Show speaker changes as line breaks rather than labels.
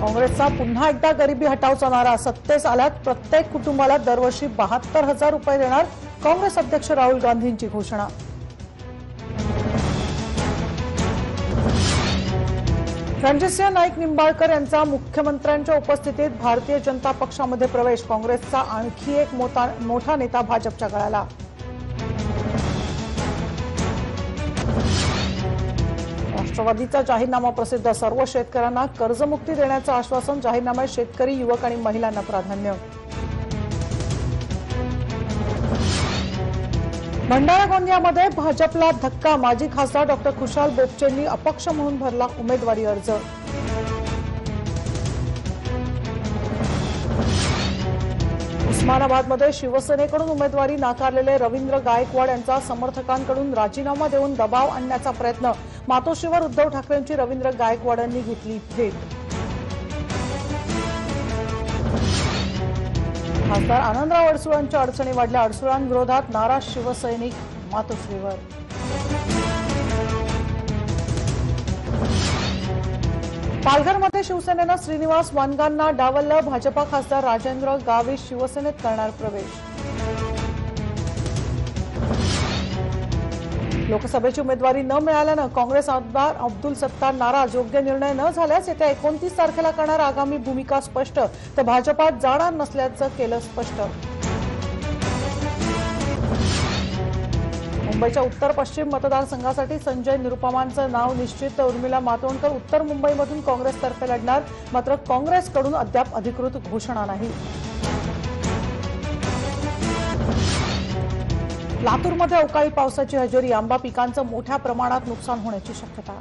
काँग्रेसचा पुन्हा एकदा गरिबी हटावचा नारा सत्तेस आल्यात प्रत्येक कुटुंबाला दरवर्षी 72,000 रुपये देणार काँग्रेस अध्यक्ष राहुल गांधींची घोषणा। रणजितसिंह नाईक निंबाळकर यांचा मुख्यमंत्र्यांच्या उपस्थितीत भारतीय जनता पक्षामध्ये प्रवेश काँग्रेसचा आणखी एक मोठा नेता भाजपच्या गळाला। राष्ट्रवादीचा जाहीरनामा प्रसिद्ध सर्व शेतकऱ्यांना कर्जमुक्ती देण्याचं आश्वासन जाहीरनाम्यात शेतकरी युवक आणि महिलांना प्राधान्य। भंडारा गोंदियामध्ये भाजपला धक्का माजी खासदार डॉक्टर खुशाल बोपचेंनी अपक्ष म्हणून भरला उमेदवारी अर्ज। उस्मानाबादमध्ये शिवसेनेकडून उमेदवारी नाकारलेले रवींद्र गायकवाड यांचा समर्थकांकडून राजीनामा देऊन दबाव आणण्याचा प्रयत्न मातोश्रीवर उद्धव ठाकरेंची रवींद्र गायकवाडांनी घेतली थेट। खासदार आनंदराव अडसुळांच्या अडचणी वाढल्या अडसुळांविरोधात नाराज शिवसैनिक मातोश्रीवर। पालघरमध्ये शिवसेनेनं श्रीनिवास वानगांना डावललं भाजपा खासदार राजेंद्र गावित शिवसेनेत करणार प्रवेश। लोकसभेची उमेदवारी न मिळाल्यानं काँग्रेस आमदार अब्दुल सत्तार नाराज योग्य निर्णय न झाल्यास येत्या 29 तारखेला करणार आगामी भूमिका स्पष्ट तर भाजपात जाणार नसल्याचं केलं स्पष्ट। मुंबईच्या उत्तर पश्चिम मतदारसंघासाठी संजय निरुपमांचं नाव निश्चित तर उर्मिला मातोंडकर उत्तर मुंबईमधून काँग्रेसतर्फे लढणार मात्र काँग्रेसकडून अद्याप अधिकृत घोषणा नाही। लातूरमध्ये अवकाळी पावसाची हजेरी आंबा पिकांचं मोठ्या प्रमाणात नुकसान होण्याची शक्यता।